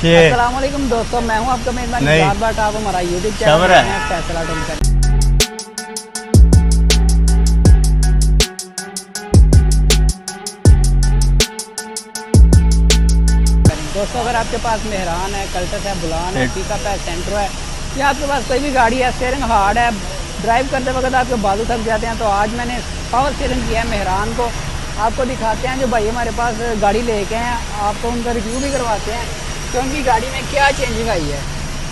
देखिए। अस्सलाम वालेकुम दोस्तों, मैं हूं आपका मेहमान नहीं। इकबाल भट्ट। आप हमारा यूट्यूब खबर चैनल है। फैसला ढूंढकर। दोस्तों, अगर आपके पास मेहरान है, कल्टस है, बुलान है, पिकअप है, सेंट्रो है, या आपके पास कोई भी गाड़ी है, स्टीयरिंग हार्ड है, ड्राइव करते वक्त आपके बाजू थक जाते हैं, तो आज मैंने पावर स्टीयरिंग किया है मेहरान को। आपको दिखाते हैं जो भाई हमारे पास गाड़ी लेके हैं, आपको उनका रिव्यू भी करवाते हैं कि उनकी गाड़ी में क्या चेंजिंग आई है।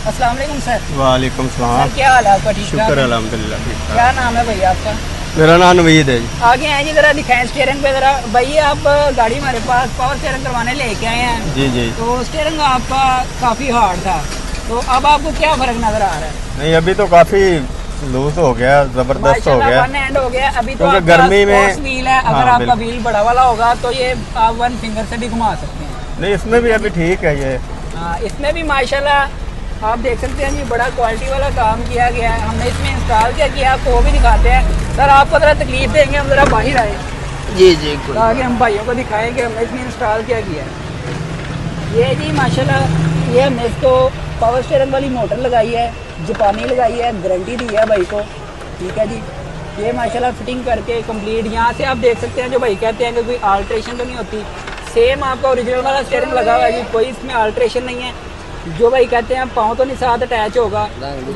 अस्सलाम वालेकुम सर। वालेकुम सलाम। सर क्या हाल है आपका? ठीक ठाक शुक्र है? अल्हम्दुलिल्लाह ठीक ठाक। क्या नाम है भैया आपका? मेरा नाम नवीद है जी। आगे हैं जी, जरा दिखाएं स्टीयरिंग पे जरा। भैया आप गाड़ी हमारे पास पावर स्टीयरिंग करवाने लेके आए हैं, जी जी। तो स्टीयरिंग आपका काफ़ी हार्ड था, तो अब आपको क्या फ़र्क नज़र आ रहा है? नहीं अभी तो काफी लूज हो गया, जबरदस्त हो गया। वन हैंड हो गया। अभी तो क्योंकि आपका गर्मी में स्पोर्ट्स व्हील है, अगर हाँ, आपका व्हील बड़ा वाला होगा तो ये आप वन फिंगर से भी घुमा सकते हैं। नहीं इसमें भी अभी ठीक है ये। हाँ, इसमें भी माशाल्लाह आप देख सकते हैं जी, बड़ा क्वालिटी वाला काम किया गया है। हमने इसमें इंस्टॉल क्या किया आपको वो भी दिखाते हैं। सर आपको ज़रा तकलीफ देंगे, हम ज़रा बाहर आए जी जी ताकि हम भाइयों को दिखाएं कि हमने इसमें इंस्टॉल क्या किया है। ये जी माशाल्लाह, ये हमने इसको पावर स्टीयरिंग वाली मोटर लगाई है, जापानी लगाई है, गारंटी दी है भाई को। ठीक है जी, ये माशाल्लाह फिटिंग करके कंप्लीट। यहाँ से आप देख सकते हैं जो भाई कहते हैं कि कोई अल्ट्रेशन तो नहीं होती, सेम आपका ओरिजिनल वाला स्टीयरिंग लगा हुआ है जी, कोई इसमें अल्ट्रेशन नहीं है। जो भाई कहते हैं पाँव तो नहीं साथ अटैच होगा,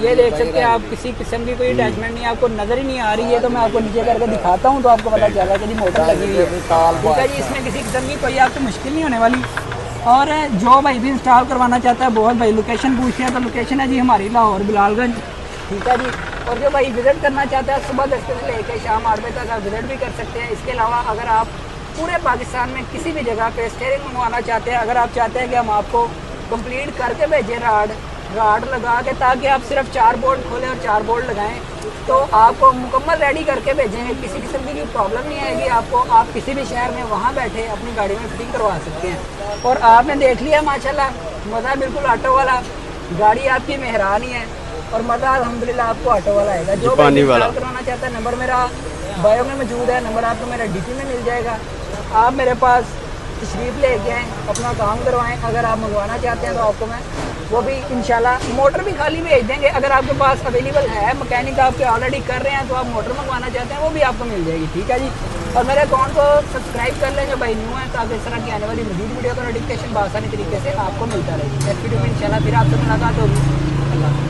ये देख सकते हैं आप, किसी किस्म की कोई अटैचमेंट नहीं, आपको नज़र ही नहीं आ रही है। तो मैं आपको नीचे करके दिखाता हूँ तो आपको पता चला कि जी मोटर लगी हुई है। ठीक है जी, इसमें किसी किस्म की कोई आपको मुश्किल नहीं होने वाली। और जो भाई भी इंस्टॉल करवाना चाहता है, बहुत भाई लोकेशन पूछते हैं, तो लोकेशन है जी हमारी लाहौर बिलालगंज। ठीक है जी, और जो भाई विज़िट करना चाहता है सुबह 10 बजे से लेकर शाम 8 बजे तक आप विज़िट भी कर सकते हैं। इसके अलावा अगर आप पूरे पाकिस्तान में किसी भी जगह पे स्टीयरिंग मंगवाना चाहते हैं, अगर आप चाहते हैं कि हम आपको कंप्लीट करके भेजें राड लगा के, ताकि आप सिर्फ 4 बोल्ट खोलें और 4 बोल्ट लगाएं, तो आपको मुकम्मल रेडी करके भेजेंगे। किसी किस्म की प्रॉब्लम नहीं आएगी आपको। आप किसी भी शहर में वहाँ बैठे अपनी गाड़ी में फिटिंग करवा सकते हैं। और आपने देख लिया माशाल्लाह, मज़ा बिल्कुल ऑटो वाला। गाड़ी आपकी मेहरान ही है और मज़ा अल्हम्दुलिल्लाह आपको ऑटो वाला आएगा। जो जापानी वाला करवाना चाहता है, नंबर मेरा बायो में मौजूद है, नंबर आपको मेरा डीपी में मिल जाएगा। आप मेरे पास तशरीफ़ लेके आएँ, अपना काम करवाएं। अगर आप मंगवाना चाहते हैं तो आपको मैं वो भी इंशाल्लाह मोटर भी खाली भेज देंगे। अगर आपके पास अवेलेबल है, मैकेनिक आपके ऑलरेडी कर रहे हैं, तो आप मोटर मंगवाना चाहते हैं वो भी आपको मिल जाएगी। ठीक है जी, और मेरे अकाउंट को सब्सक्राइब कर लें जो भाई न्यू है, ताकि इस तरह की आने वाली मज़ीद वीडियो का नोटिफिकेशन आसानी तरीके से आपको मिलता रहे। नेक्स्ट वीडियो में इंशाल्लाह फिर आपसे मुलाकात होगी। अल्लाह।